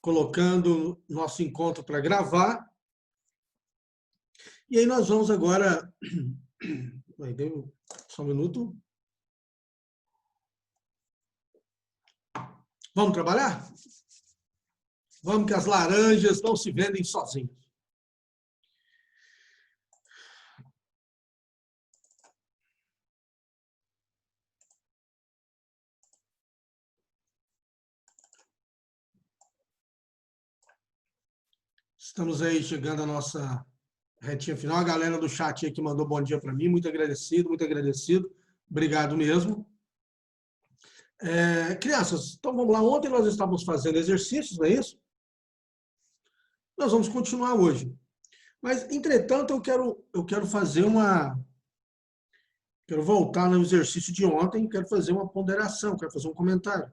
colocando nosso encontro para gravar. E aí nós vamos agora... Só um minuto. Vamos trabalhar? Vamos que as laranjas não se vendem sozinhas. Estamos aí chegando à nossa retinha final. A galera do chat aqui mandou bom dia para mim. Muito agradecido, muito agradecido. Obrigado mesmo. Crianças, então vamos lá. Ontem nós estávamos fazendo exercícios, não é isso? Nós vamos continuar hoje. Mas, entretanto, eu quero fazer uma... Quero voltar no exercício de ontem, quero fazer uma ponderação, quero fazer um comentário.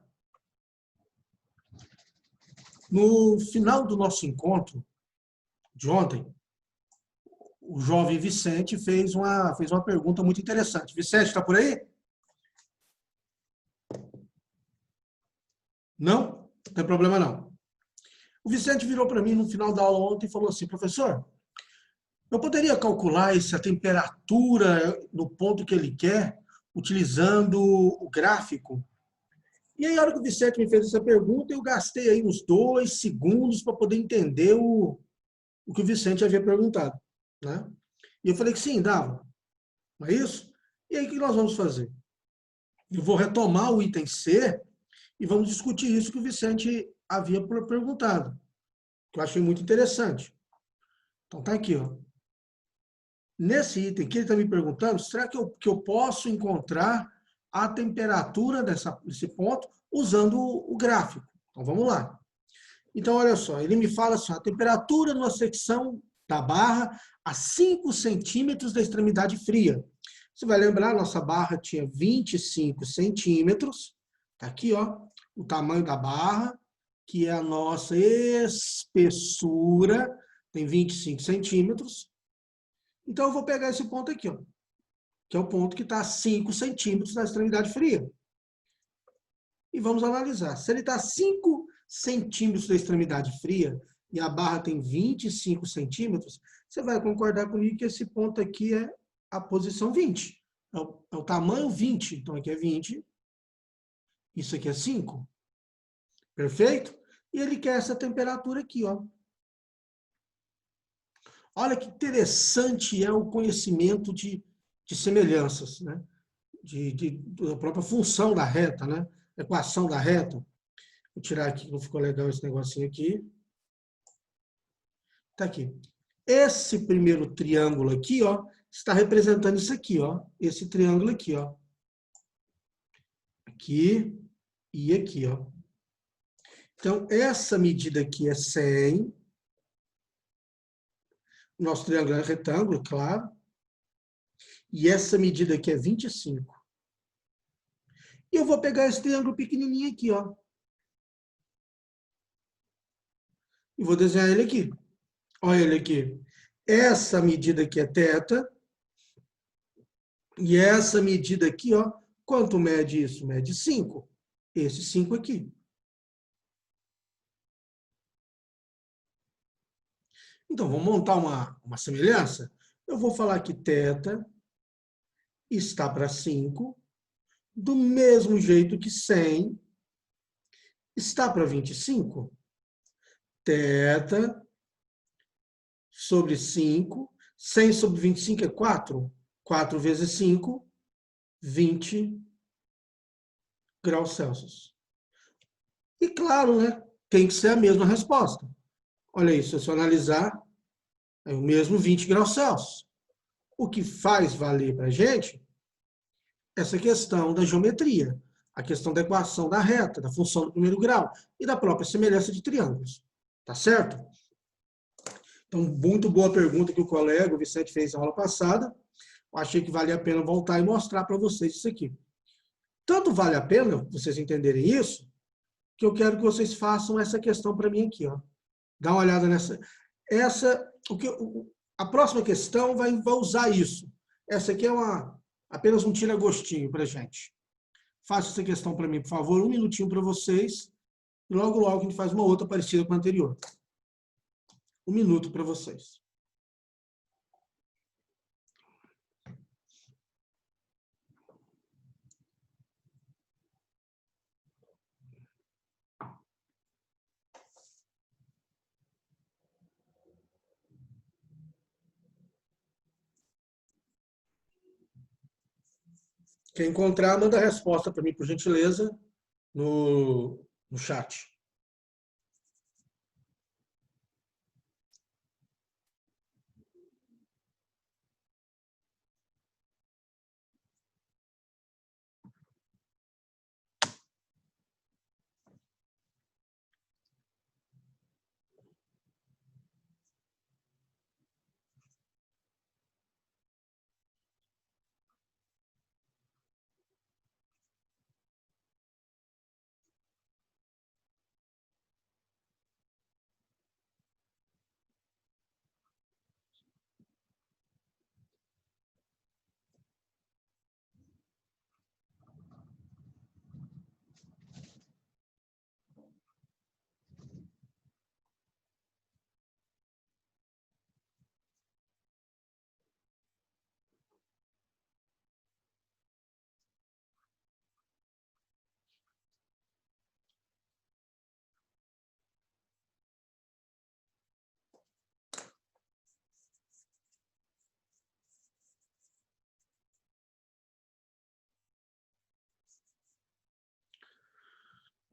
No final do nosso encontro de ontem, o jovem Vicente fez uma pergunta muito interessante. Vicente, está por aí? Não? Não tem problema não. O Vicente virou para mim no final da aula ontem e falou assim: professor, eu poderia calcular a temperatura no ponto que ele quer, utilizando o gráfico? E aí, a hora que o Vicente me fez essa pergunta, eu gastei aí uns 2 segundos para poder entender o que o Vicente havia perguntado, né? E eu falei que sim, dava. Não é isso? E aí, o que nós vamos fazer? Eu vou retomar o item C e vamos discutir isso que o Vicente havia perguntado, que eu achei muito interessante. Então, tá aqui, ó. Nesse item que ele está me perguntando, será que eu posso encontrar a temperatura desse ponto usando o gráfico? Então, vamos lá. Então, olha só, ele me fala assim, a temperatura numa secção da barra a 5 centímetros da extremidade fria. Você vai lembrar, nossa barra tinha 25 centímetros. Está aqui, ó, o tamanho da barra, que é a nossa espessura, tem 25 centímetros. Então, eu vou pegar esse ponto aqui, ó, que é o ponto que está a 5 centímetros da extremidade fria. E vamos analisar. Se ele está a 5 centímetros da extremidade fria e a barra tem 25 centímetros, você vai concordar comigo que esse ponto aqui é a posição 20. É o tamanho 20. Então, aqui é 20. Isso aqui é 5. Perfeito? E ele quer essa temperatura aqui, ó. Olha que interessante é o conhecimento de semelhanças, né? Da própria função da reta, né? Equação da reta. Vou tirar aqui, não ficou legal esse negocinho aqui. Tá aqui. Esse primeiro triângulo aqui, ó, está representando isso aqui, ó. Esse triângulo aqui, ó. Aqui e aqui, ó. Então, essa medida aqui é 100. Nosso triângulo é retângulo, claro. E essa medida aqui é 25. E eu vou pegar esse triângulo pequenininho aqui, ó. E vou desenhar ele aqui. Olha ele aqui. Essa medida aqui é θ. E essa medida aqui, ó, quanto mede isso? Mede 5. Esse 5 aqui. Então, vamos montar uma semelhança? Eu vou falar que θ está para 5, do mesmo jeito que 100 está para 25. θ sobre 5, 100 sobre 25 é 4. 4 vezes 5, 20 graus Celsius. E claro, né, tem que ser a mesma resposta. Olha isso, se eu analisar, é o mesmo 20 graus Celsius. O que faz valer para a gente essa questão da geometria, a questão da equação da reta, da função do primeiro grau e da própria semelhança de triângulos. Tá certo? Então, muito boa pergunta que o colega, o Vicente, fez na aula passada. Eu achei que valia a pena voltar e mostrar para vocês isso aqui. Tanto vale a pena vocês entenderem isso, que eu quero que vocês façam essa questão para mim aqui, ó. Dá uma olhada nessa. A próxima questão vai usar isso. Essa aqui é apenas um tira-gostinho para a gente. Faça essa questão para mim, por favor. Um minutinho para vocês. E logo, logo, a gente faz uma outra parecida com a anterior. 1 minuto para vocês. Quem encontrar, manda a resposta para mim, por gentileza, no chat.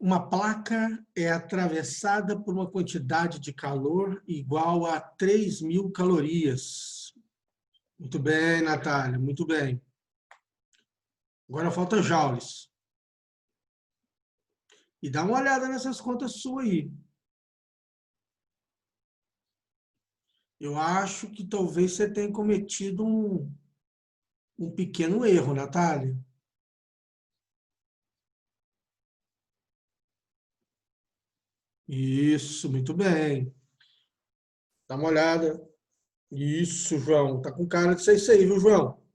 Uma placa é atravessada por uma quantidade de calor igual a 3.000 calorias. Muito bem, Natália, muito bem. Agora falta joules. E dá uma olhada nessas contas suas aí. Eu acho que talvez você tenha cometido um pequeno erro, Natália. Isso, muito bem. Dá uma olhada. Isso, João. Tá com cara de ser isso aí, viu, João?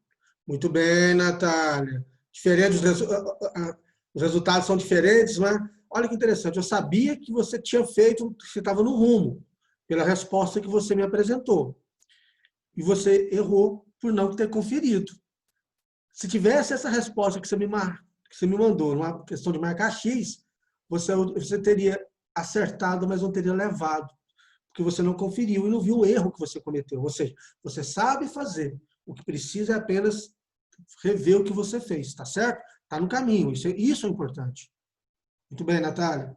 Muito bem, Natália. Diferentes, os resultados são diferentes, né? Olha que interessante. Eu sabia que você tinha feito, que você estava no rumo, pela resposta que você me apresentou. E você errou por não ter conferido. Se tivesse essa resposta que você me mandou, numa questão de marcar X, você teria acertado, mas não teria levado, porque você não conferiu e não viu o erro que você cometeu. Ou seja, você sabe fazer. O que precisa é apenas rever o que você fez, tá certo? Tá no caminho, isso é importante. Muito bem, Natália.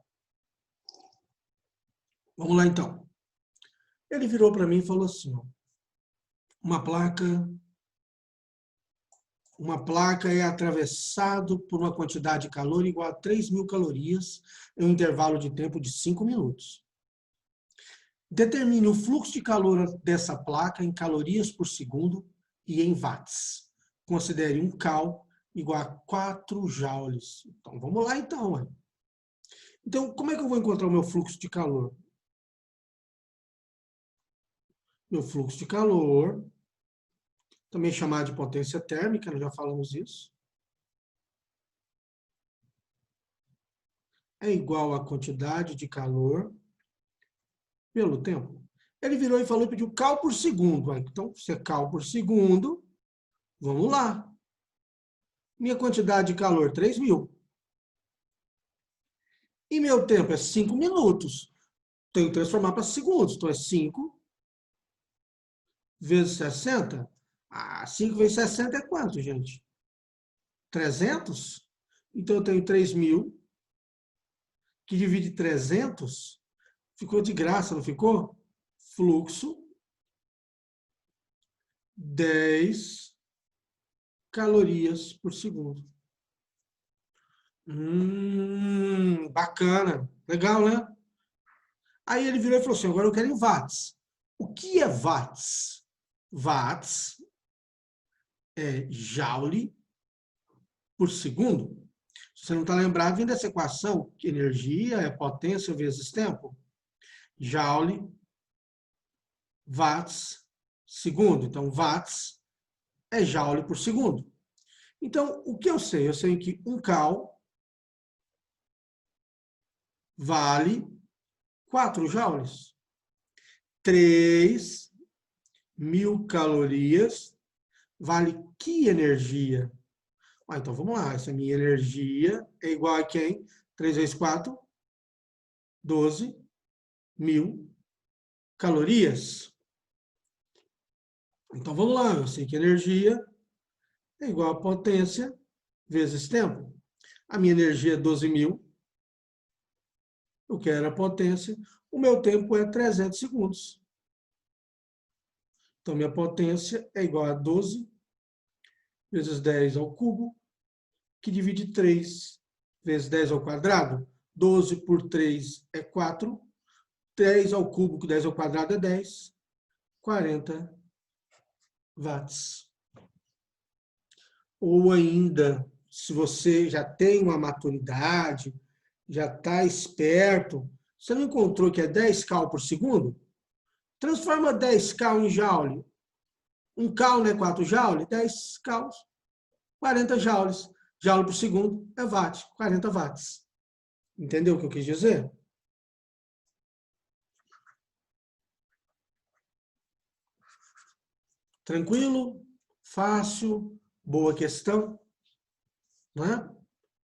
Vamos lá, então. Ele virou para mim e falou assim, ó, uma placa é atravessado por uma quantidade de calor igual a 3.000 calorias em um intervalo de tempo de 5 minutos. Determine o fluxo de calor dessa placa em calorias por segundo e em watts. Considere um cal igual a 4 joules. Então, vamos lá então. Hein? Então, como é que eu vou encontrar o meu fluxo de calor? Meu fluxo de calor, também chamado de potência térmica, nós já falamos isso, é igual à quantidade de calor pelo tempo. Ele virou e falou e pediu cal por segundo. Então, se é cal por segundo, vamos lá. Minha quantidade de calor, 3.000. E meu tempo é 5 minutos. Tenho que transformar para segundos. Então, é 5 vezes 60. 5 vezes 60 é quanto, gente? 300? Então, eu tenho 3.000, que divide 300, ficou de graça, não ficou? Fluxo, 10 calorias por segundo. Bacana. Legal, né? Aí ele virou e falou assim, agora eu quero em watts. O que é watts? Watts é joule por segundo. Se você não está lembrado, vem dessa equação, que energia é potência vezes tempo. Joule, watts, segundo. Então, watts é joule por segundo. Então, o que eu sei? Eu sei que 1 cal vale 4 joules. 3.000 calorias vale que energia? Então vamos lá, essa minha energia é igual a quem? 3 vezes 4, 12.000 calorias. Então vamos lá, eu sei que energia é igual a potência vezes tempo. A minha energia é 12.000, eu quero a potência, o meu tempo é 300 segundos. Então minha potência é igual a 12 vezes 10 ao cubo, que divide 3 vezes 10 ao quadrado. 12 por 3 é 4. 10 ao cubo, que 10 ao quadrado é 10. 40 watts. Ou ainda, se você já tem uma maturidade, já está esperto, você não encontrou que é 10 cal por segundo? Transforma 10 cal em joule. 1 cal não é 4 joule? 10 cal, 40 joules. Joule por segundo é watt, 40 watts. Entendeu o que eu quis dizer? Tranquilo? Fácil? Boa questão? Não é?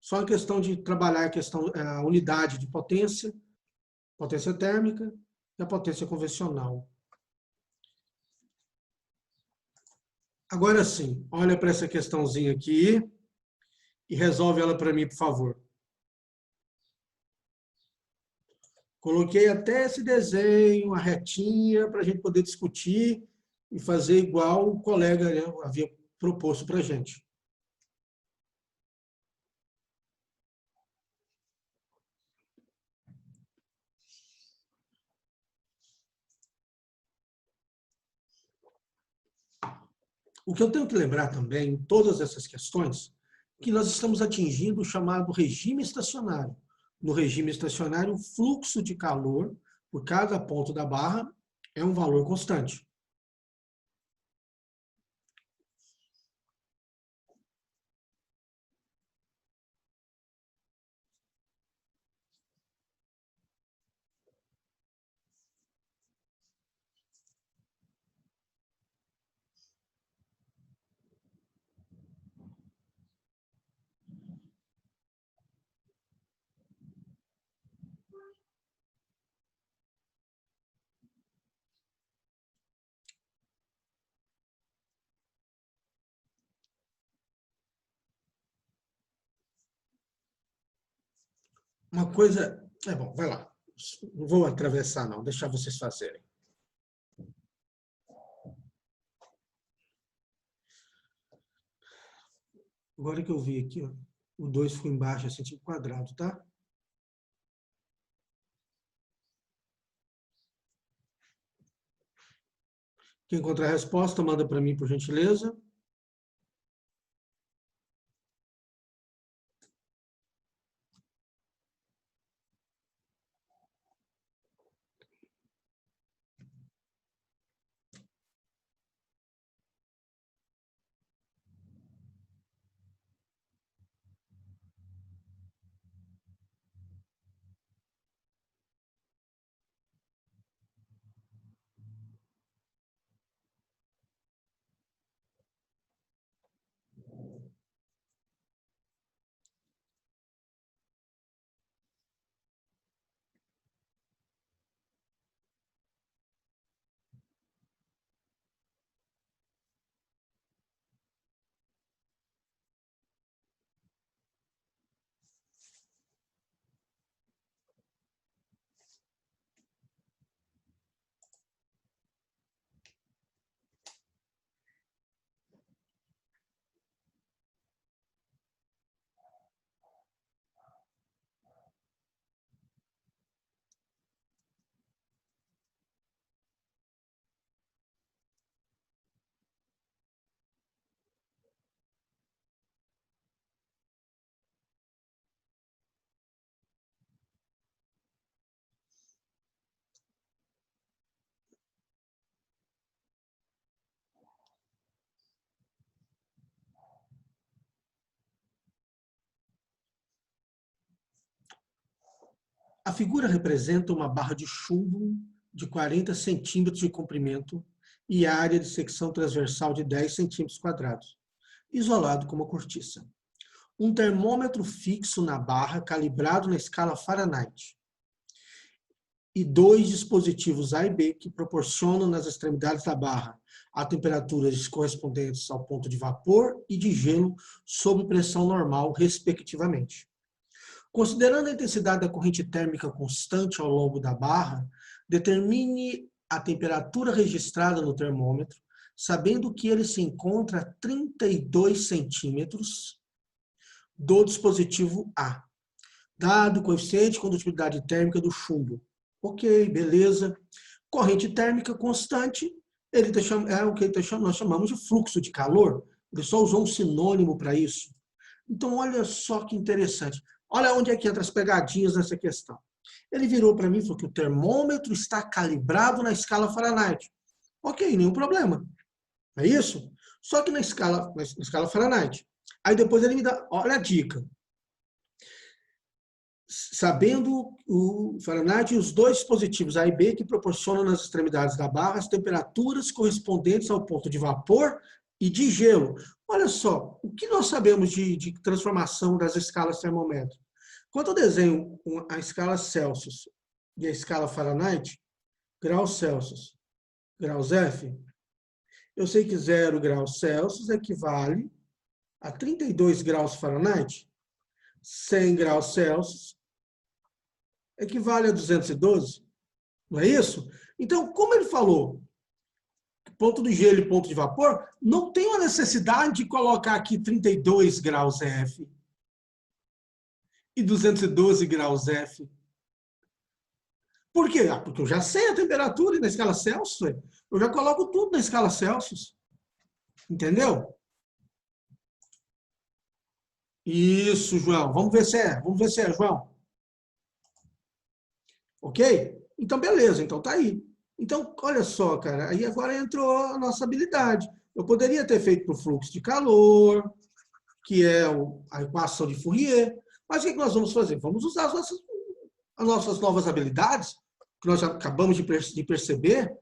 Só a questão de trabalhar a unidade de potência, potência térmica e a potência convencional. Agora sim, olha para essa questãozinha aqui e resolve ela para mim, por favor. Coloquei até esse desenho, a retinha, para a gente poder discutir e fazer igual o colega, né, havia proposto para a gente. O que eu tenho que lembrar também, em todas essas questões, que nós estamos atingindo o chamado regime estacionário. No regime estacionário, o fluxo de calor por cada ponto da barra é um valor constante. Uma coisa... É bom, vai lá. Não vou atravessar, não. Deixar vocês fazerem. Agora que eu vi aqui, ó, o 2 ficou embaixo, assim, tipo quadrado, tá? Quem encontrar a resposta, manda para mim, por gentileza. A figura representa uma barra de chumbo de 40 centímetros de comprimento e área de secção transversal de 10 centímetros quadrados, isolado com uma cortiça. Um termômetro fixo na barra, calibrado na escala Fahrenheit. E 2 dispositivos A e B que proporcionam nas extremidades da barra a temperaturas correspondentes ao ponto de vapor e de gelo sob pressão normal, respectivamente. Considerando a intensidade da corrente térmica constante ao longo da barra, determine a temperatura registrada no termômetro, sabendo que ele se encontra a 32 centímetros do dispositivo A, dado o coeficiente de condutibilidade térmica do chumbo. Ok, beleza. Corrente térmica constante, é o que nós chamamos de fluxo de calor. Ele só usou um sinônimo para isso. Então, olha só que interessante. Olha onde é que entra as pegadinhas nessa questão. Ele virou para mim e falou que o termômetro está calibrado na escala Fahrenheit. Ok, nenhum problema. É isso? Só que na escala Fahrenheit. Aí depois ele me dá, olha a dica. Sabendo o Fahrenheit e os 2 dispositivos A e B que proporcionam nas extremidades da barra as temperaturas correspondentes ao ponto de vapor e de gelo. Olha só, o que nós sabemos de transformação das escalas termométricas? Quando eu desenho a escala Celsius e a escala Fahrenheit, graus Celsius, graus F, eu sei que 0 graus Celsius equivale a 32 graus Fahrenheit, 100 graus Celsius equivale a 212, não é isso? Então, como ele falou, ponto de gelo e ponto de vapor, não tem a necessidade de colocar aqui 32 graus F e 212 graus F. Por quê? Porque eu já sei a temperatura na escala Celsius, eu já coloco tudo na escala Celsius. Entendeu? Isso, João. Vamos ver se é, João. Ok? Então, beleza. Então, tá aí. Então, olha só, cara. Aí agora entrou a nossa habilidade. Eu poderia ter feito para o fluxo de calor, que é a equação de Fourier. Mas o que nós vamos fazer? Vamos usar as nossas novas habilidades, que nós já acabamos de perceber.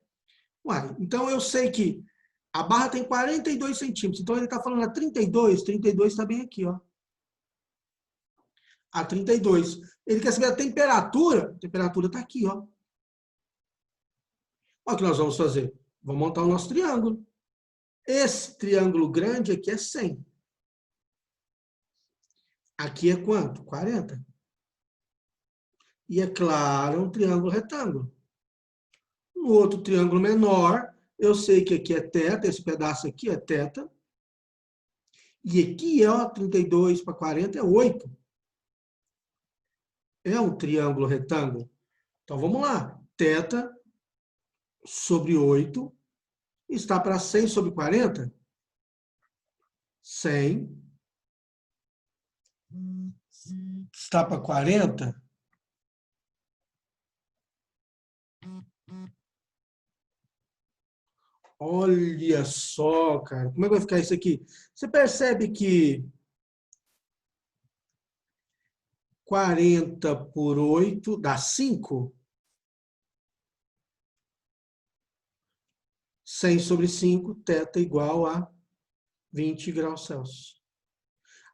Uai, então, eu sei que a barra tem 42 centímetros. Então, ele está falando a 32. 32 está bem aqui, ó. A 32. Ele quer saber a temperatura. A temperatura está aqui, ó. Olha o que nós vamos fazer. Vamos montar o nosso triângulo. Esse triângulo grande aqui é 100. Aqui é quanto? 40. E é claro, um triângulo retângulo. No outro triângulo menor, eu sei que aqui é θ, esse pedaço aqui é θ. E aqui, ó, 32 para 40 é 8. É um triângulo retângulo. Então, vamos lá. θ sobre 8 está para 100 sobre 40? 100 está para 40? Olha só, cara. Como é que vai ficar isso aqui? Você percebe que 40 por 8 dá 5? 100 sobre 5, θ igual a 20 graus Celsius.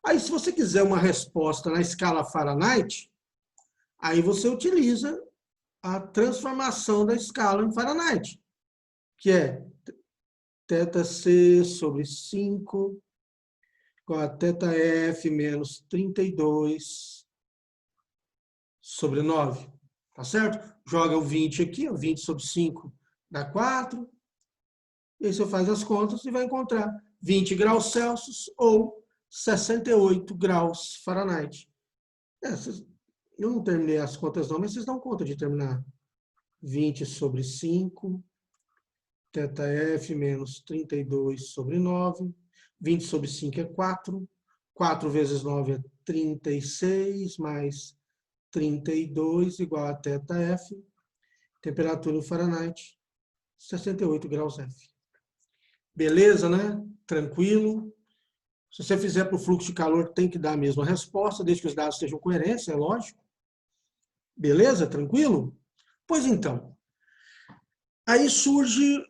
Aí, se você quiser uma resposta na escala Fahrenheit, aí você utiliza a transformação da escala em Fahrenheit, que é θc sobre 5 igual a θf menos 32 sobre 9. Tá certo? Joga o 20 aqui, ó, 20 sobre 5 dá 4. E aí você faz as contas e vai encontrar 20 graus Celsius ou 68 graus Fahrenheit. Eu não terminei as contas não, mas vocês dão conta de terminar. 20 sobre 5, θf menos 32 sobre 9. 20 sobre 5 é 4. 4 vezes 9 é 36, mais 32 igual a θf. Temperatura em Fahrenheit, 68 graus F. Beleza, né? Tranquilo. Se você fizer para o fluxo de calor, tem que dar a mesma resposta, desde que os dados estejam coerentes, é lógico. Beleza? Tranquilo? Pois então, aí surge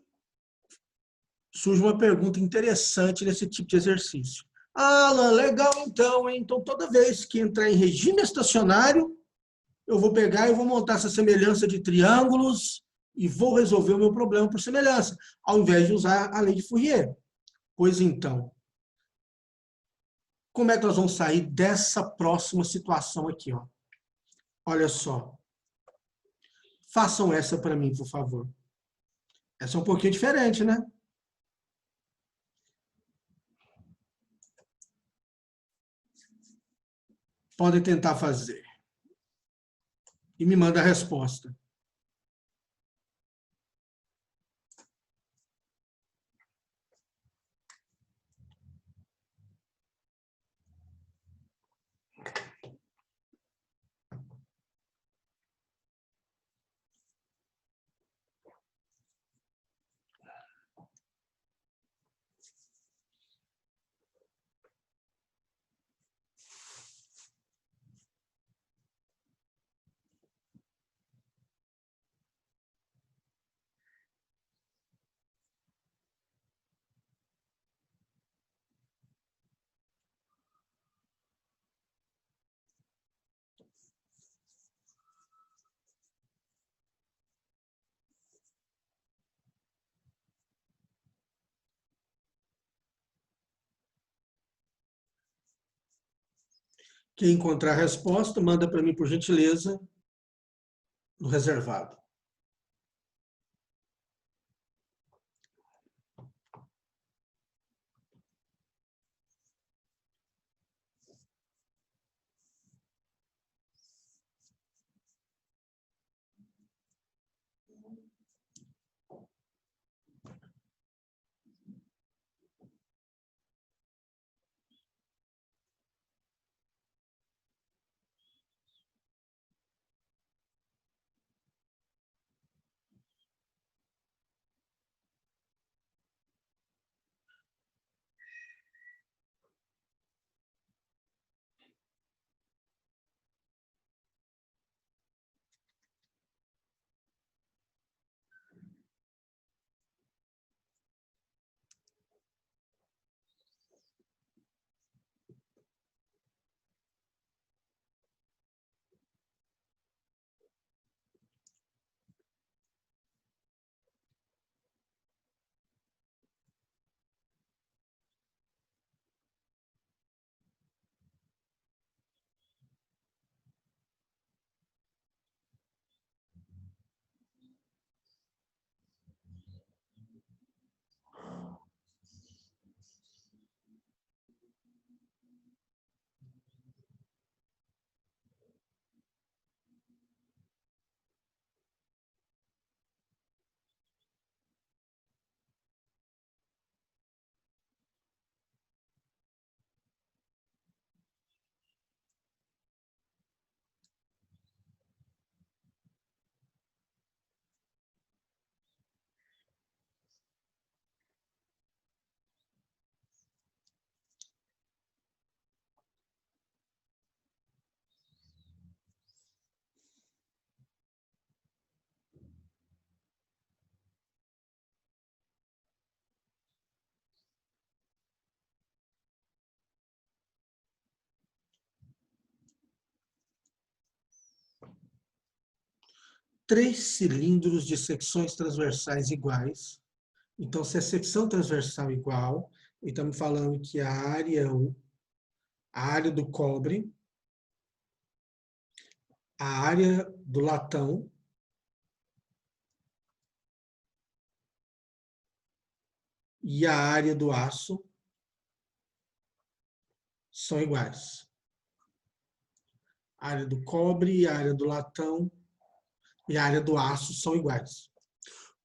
uma pergunta interessante nesse tipo de exercício. Ah, Alan, legal então, hein? Então toda vez que entrar em regime estacionário, eu vou pegar e vou montar essa semelhança de triângulos e vou resolver o meu problema por semelhança, ao invés de usar a lei de Fourier. Pois então, como é que nós vamos sair dessa próxima situação aqui, ó? Olha só. Façam essa para mim, por favor. Essa é um pouquinho diferente, né? Podem tentar fazer. E me manda a resposta. Quem encontrar a resposta, manda para mim, por gentileza, no reservado. Três cilindros de secções transversais iguais. Então, se a secção transversal é igual, e estamos falando que a área do cobre, a área do latão e a área do aço são iguais. A área do cobre, a área do latão e a área do aço são iguais.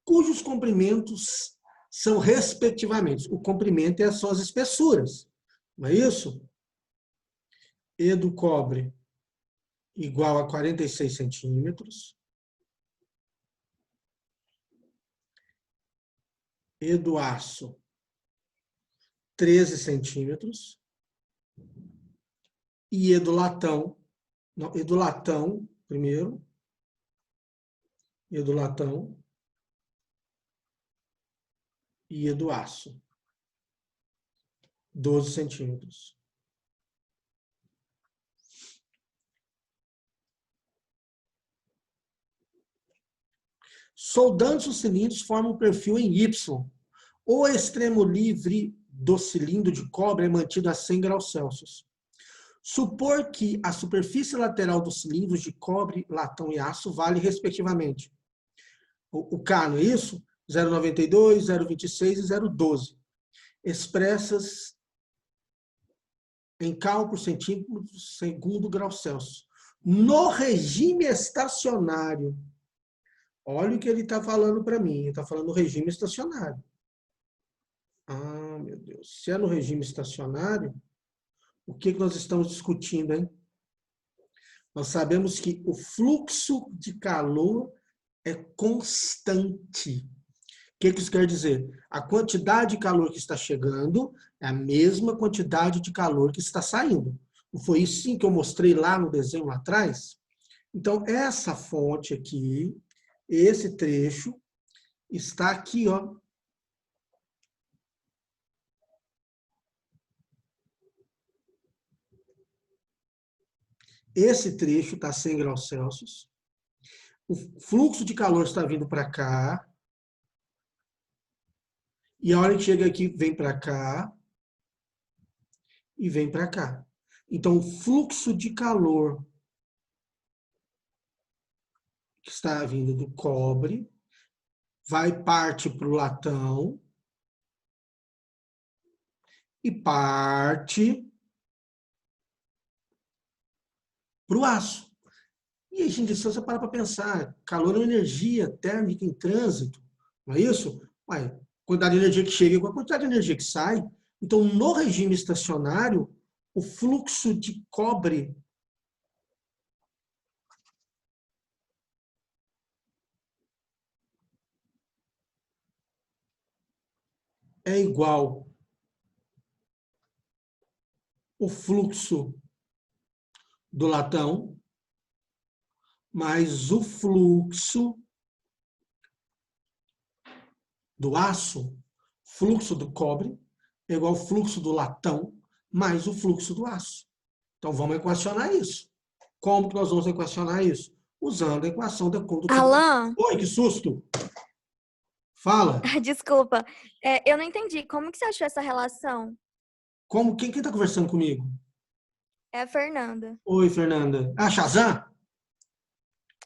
Cujos comprimentos são respectivamente. O comprimento é só as espessuras, não é isso? E do cobre igual a 46 centímetros. E do aço, 13 centímetros. E E do latão, primeiro, E do latão. E do aço. 12 centímetros. Soldando os cilindros, forma um perfil em Y. O extremo livre do cilindro de cobre é mantido a 100 graus Celsius. Supor que a superfície lateral dos cilindros de cobre, latão e aço vale, respectivamente, o K, não é isso? 0,92, 0,26 e 0,12. Expressas em cal por centímetro segundo grau Celsius. No regime estacionário, olha o que ele está falando para mim. Ele está falando do regime estacionário. Ah, meu Deus. Se é no regime estacionário, o que nós estamos discutindo, hein? Nós sabemos que o fluxo de calor é constante. O que isso quer dizer? A quantidade de calor que está chegando é a mesma quantidade de calor que está saindo. Não foi isso sim que eu mostrei lá no desenho lá atrás? Então, essa fonte aqui, esse trecho, está aqui, ó. Esse trecho está 100 graus Celsius. O fluxo de calor está vindo para cá. E a hora que chega aqui, vem para cá. E vem para cá. Então, o fluxo de calor que está vindo do cobre vai parte para o latão e parte para o aço. E aí, gente, se você parar para pensar, calor é uma energia térmica em trânsito, não é isso? Ué, quantidade de energia que chega com a quantidade de energia que sai. Então, no regime estacionário, o fluxo de cobre é igual ao fluxo do latão mais o fluxo do aço, fluxo do cobre, é igual ao fluxo do latão mais o fluxo do aço. Então, vamos equacionar isso. Como que nós vamos equacionar isso? Usando a equação da condutividade. Alan, Oi, que susto! Fala. desculpa, eu não entendi. Como que você achou essa relação? Como? Quem está conversando comigo? É a Fernanda. Oi, Fernanda. Ah, Shazam?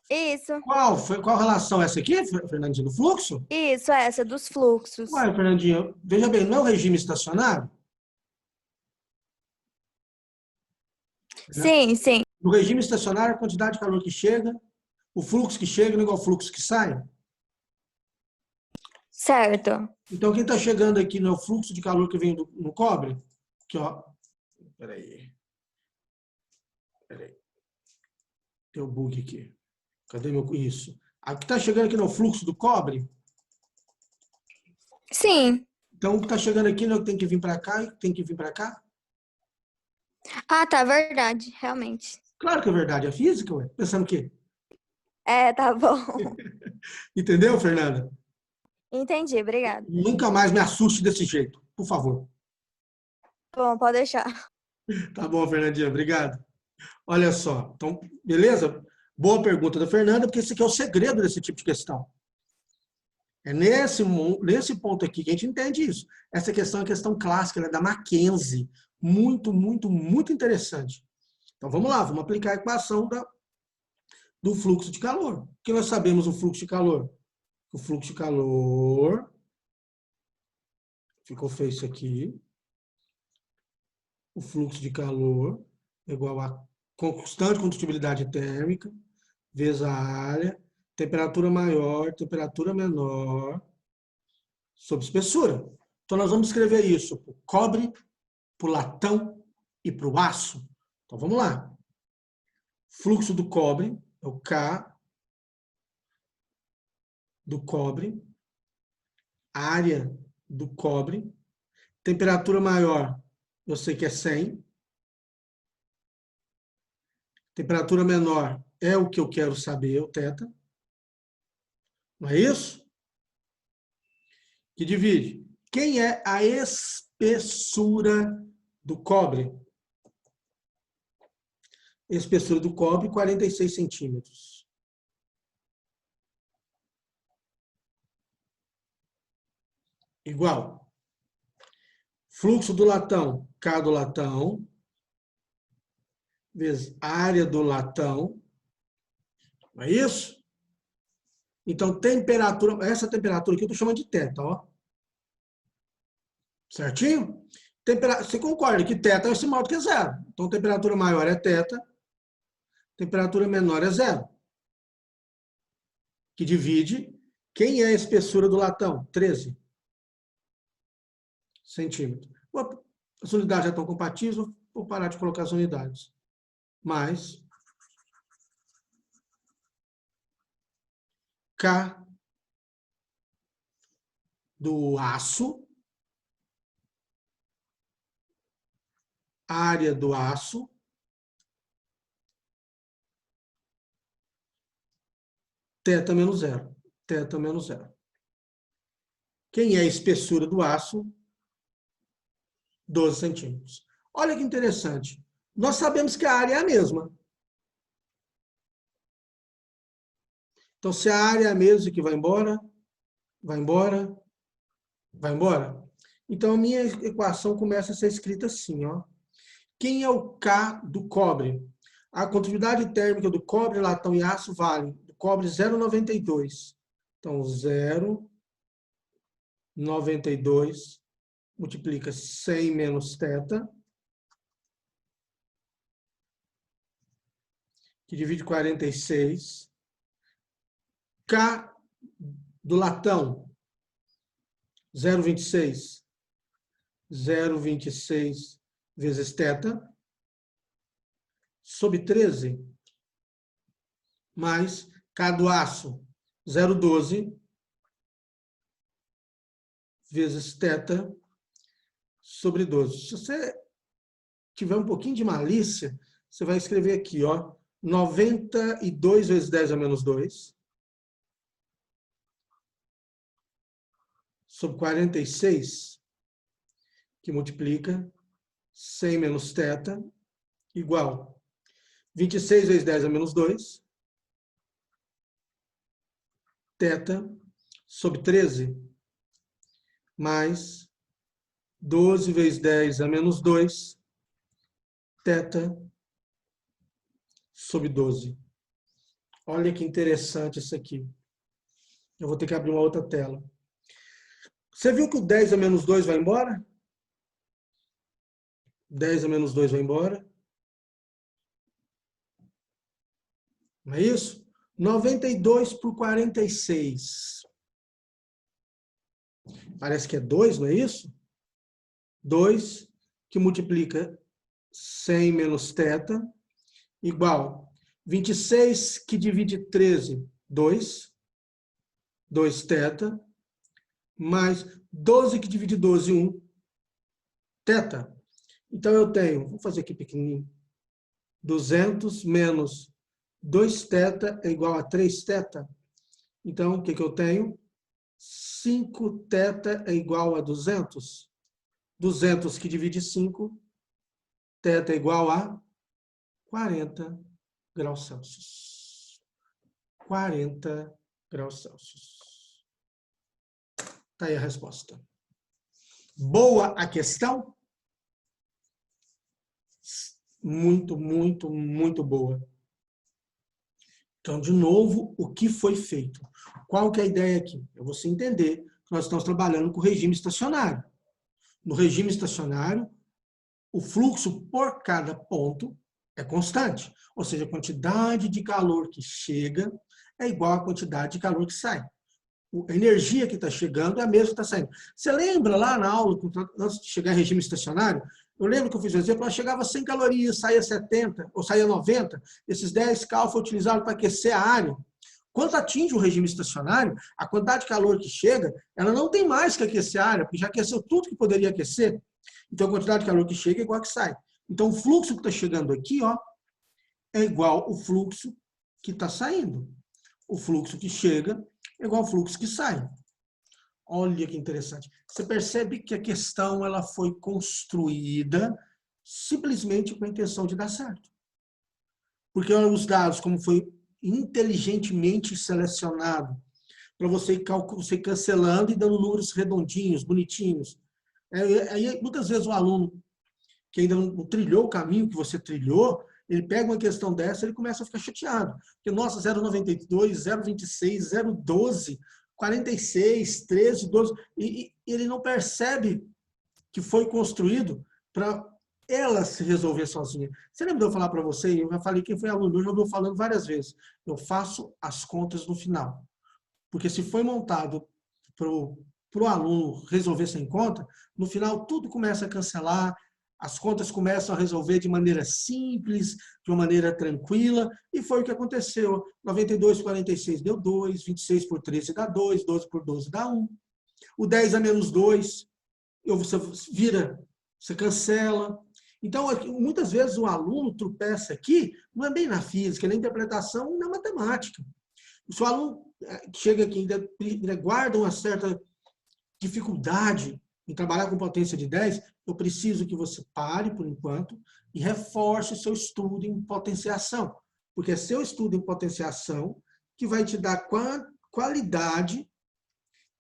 Isso, Qual relação? Essa aqui, Fernandinha, do fluxo? isso, essa dos fluxos. Uai, Fernandinha, veja bem, não é o regime estacionário? Né? Sim, sim, No regime estacionário, a quantidade de calor que chega, o fluxo que chega não é igual ao fluxo que sai. certo. Então, quem está chegando aqui no fluxo de calor que vem no cobre, aqui, ó. Peraí. Tem um bug aqui. Cadê meu... Isso. O que está chegando aqui no fluxo do cobre. Sim. Então, o que está chegando aqui não tem que vir para cá e tem que vir para cá? Ah, tá, verdade, realmente. Claro que é verdade. É física, ué. Pensando o quê? Tá bom. Entendeu, Fernanda? Entendi, obrigada. Nunca mais me assuste desse jeito, por favor. Bom, pode deixar. Tá bom, Fernandinha, obrigado. Olha só, então, beleza? Boa pergunta da Fernanda, porque esse aqui é o segredo desse tipo de questão. É nesse ponto aqui que a gente entende isso. Essa questão é a questão clássica, ela é da Mackenzie. Muito, muito, muito interessante. Então, vamos lá, vamos aplicar a equação do fluxo de calor. O que nós sabemos do fluxo de calor? O fluxo de calor, ficou feio isso aqui, o fluxo de calor é igual a constante condutibilidade térmica, vezes a área, temperatura maior, temperatura menor, sobre espessura. Então, nós vamos escrever isso para o cobre, para o latão e para o aço. Então, vamos lá. Fluxo do cobre é o K do cobre, área do cobre, temperatura maior, eu sei que é 100, temperatura menor é o que eu quero saber, o θ. Não é isso? Que divide. Quem é a espessura do cobre? Espessura do cobre, 46 centímetros. Igual. Fluxo do latão, K do latão, vezes área do latão. Não é isso? Então, temperatura, essa temperatura aqui eu estou chamando de θ, ó. Certinho? Você concorda que θ é esse maior do que zero. Então, temperatura maior é θ, temperatura menor é zero. Que divide. Quem é a espessura do latão? 13 centímetros. As unidades já estão compatíveis, vou parar de colocar as unidades. Mais K do aço, área do aço, θ menos zero. Θ menos zero. Quem é a espessura do aço? 12 centímetros. Olha que interessante. Nós sabemos que a área é a mesma. Então, se a área é a mesma que vai embora, vai embora, vai embora. Então, a minha equação começa a ser escrita assim, ó. Quem é o K do cobre? A condutividade térmica do cobre, latão e aço vale. Do cobre, 0,92. Então, 0,92 multiplica 100 menos θ, que divide 46. K do latão, 0,26. 0,26 vezes θ, sobre 13, mais K do aço, 0,12 vezes θ, sobre 12. Se você tiver um pouquinho de malícia, você vai escrever aqui, ó, 92 vezes 10 a menos 2, sobre 46, que multiplica 100 menos θ, igual 26 vezes 10 a menos 2, θ, sobre 13, mais 12 vezes 10 a menos 2, θ, sobre 12. Olha que interessante isso aqui. Eu vou ter que abrir uma outra tela. Você viu que o 10 a menos 2 vai embora? 10 a menos 2 vai embora. Não é isso? 92 por 46. Parece que é 2, não é isso? 2, que multiplica 100 menos θ, igual 26, que divide 13, 2. 2θ, mais 12, que divide 12, 1. θ. Então, eu tenho, vou fazer aqui pequenininho, 200 menos 2θ é igual a 3θ. Então, o que eu tenho? 5θ é igual a 200. 200 que divide 5, θ é igual a 40 graus Celsius. 40 graus Celsius. Está aí a resposta. Boa a questão? Muito, muito, muito boa. Então, de novo, o que foi feito? Qual que é a ideia aqui? É você entender que nós estamos trabalhando com regime estacionário. No regime estacionário, o fluxo por cada ponto é constante. Ou seja, a quantidade de calor que chega é igual à quantidade de calor que sai. A energia que está chegando é a mesma que está saindo. Você lembra lá na aula, antes de chegar em regime estacionário, eu lembro que eu fiz o exemplo, ela chegava a 100 calorias, saía 70, ou saía 90, esses 10 cal foi utilizado para aquecer a área. Quando atinge o regime estacionário, a quantidade de calor que chega, ela não tem mais que aquecer a área, porque já aqueceu tudo que poderia aquecer. Então, a quantidade de calor que chega é igual a que sai. Então, o fluxo que está chegando aqui, ó, é igual ao fluxo que está saindo. O fluxo que chega é igual ao fluxo que sai. Olha que interessante. Você percebe que a questão ela foi construída simplesmente com a intenção de dar certo. Porque os dados, como foi inteligentemente selecionado, para você ir cancelando e dando números redondinhos, bonitinhos. Aí, muitas vezes, o aluno que ainda não trilhou o caminho que você trilhou, ele pega uma questão dessa, ele começa a ficar chateado. Porque, nossa, 0,92, 0,26, 0,12, 46, 13, 12, e ele não percebe que foi construído para ela se resolver sozinha. Você lembra de eu falar para você? Eu já falei, quem foi aluno, eu já estou falando várias vezes. Eu faço as contas no final. Porque se foi montado para o aluno resolver sem conta, no final tudo começa a cancelar, as contas começam a resolver de maneira simples, de uma maneira tranquila, e foi o que aconteceu. 92 por 46 deu 2, 26 por 13 dá 2, 12 por 12 dá 1. O 10 a menos 2, você vira, você cancela. Então, muitas vezes o aluno tropeça aqui, não é bem na física, é na interpretação e na matemática. Se o aluno chega aqui e ainda guarda uma certa dificuldade em trabalhar com potência de 10, eu preciso que você pare por enquanto e reforce o seu estudo em potenciação. Porque é seu estudo em potenciação que vai te dar qualidade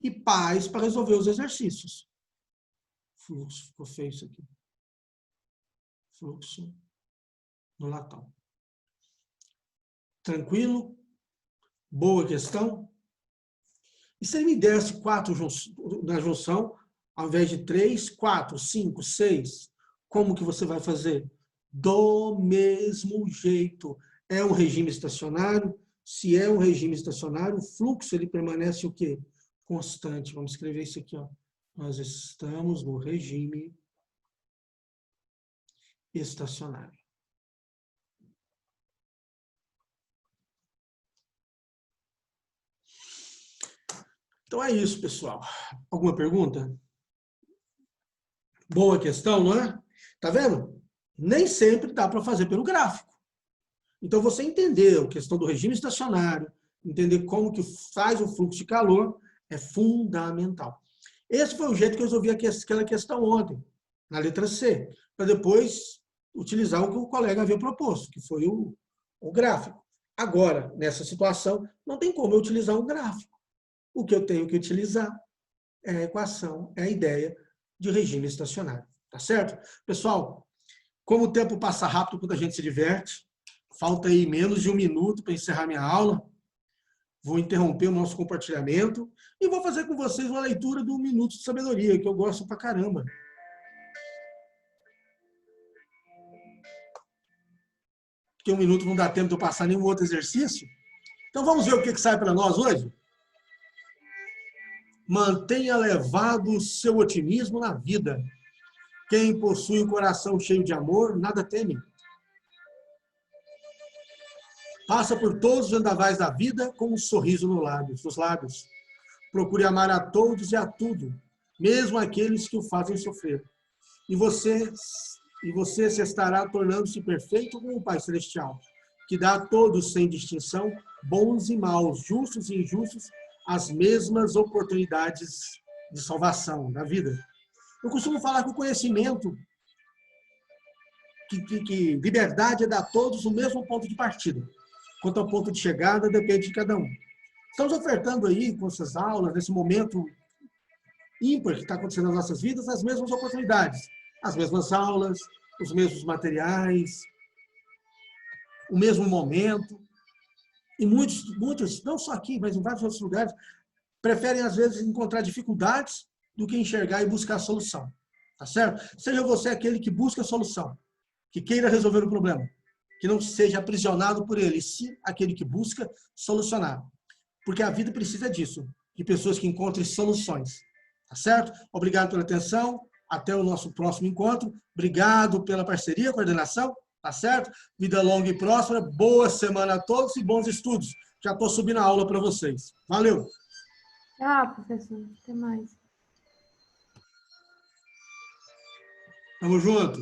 e paz para resolver os exercícios. Fluxo, ficou feio isso aqui. Fluxo no latão. Tranquilo? Boa questão. E se ele me desse 4 na junção, ao invés de 3, 4, 5, 6, como que você vai fazer? Do mesmo jeito. É um regime estacionário? Se é um regime estacionário, o fluxo ele permanece o quê? Constante. Vamos escrever isso aqui, ó. Nós estamos no regime estacionário. Então é isso, pessoal. Alguma pergunta? Boa questão, não é? Tá vendo? Nem sempre dá para fazer pelo gráfico. Então, você entender a questão do regime estacionário, entender como que faz o fluxo de calor, é fundamental. Esse foi o jeito que eu resolvi aquela questão ontem, na letra C, para depois utilizar o que o colega havia proposto, que foi o gráfico. Agora, nessa situação, não tem como eu utilizar um gráfico. O que eu tenho que utilizar é a equação, é a ideia de regime estacionário. Tá certo? Pessoal, como o tempo passa rápido quando a gente se diverte, falta aí menos de 1 minuto para encerrar minha aula. Vou interromper o nosso compartilhamento e vou fazer com vocês uma leitura do Minuto de Sabedoria, que eu gosto pra caramba. Porque 1 minuto não dá tempo de eu passar nenhum outro exercício. Então vamos ver o que sai para nós hoje? Mantenha elevado o seu otimismo na vida. Quem possui o coração cheio de amor, nada teme. Passa por todos os vendavais da vida com um sorriso nos lábios. Procure amar a todos e a tudo, mesmo aqueles que o fazem sofrer. E você se estará tornando-se perfeito como o Pai Celestial, que dá a todos, sem distinção, bons e maus, justos e injustos, as mesmas oportunidades de salvação da vida. Eu costumo falar que o conhecimento, que liberdade é dar a todos o mesmo ponto de partida. Quanto ao ponto de chegada, depende de cada um. Estamos ofertando aí, com essas aulas, nesse momento ímpar que está acontecendo nas nossas vidas, as mesmas oportunidades, as mesmas aulas, os mesmos materiais, o mesmo momento. E muitos, não só aqui, mas em vários outros lugares, preferem, às vezes, encontrar dificuldades do que enxergar e buscar a solução. Tá certo? Seja você aquele que busca a solução, que queira resolver o problema, que não seja aprisionado por ele, e sim aquele que busca solucionar. Porque a vida precisa disso, de pessoas que encontrem soluções. Tá certo? Obrigado pela atenção. Até o nosso próximo encontro. Obrigado pela parceria, coordenação. Tá certo? Vida longa e próspera. Boa semana a todos e bons estudos. Já estou subindo a aula para vocês. Valeu! Tchau, professor. Até mais. Tamo junto.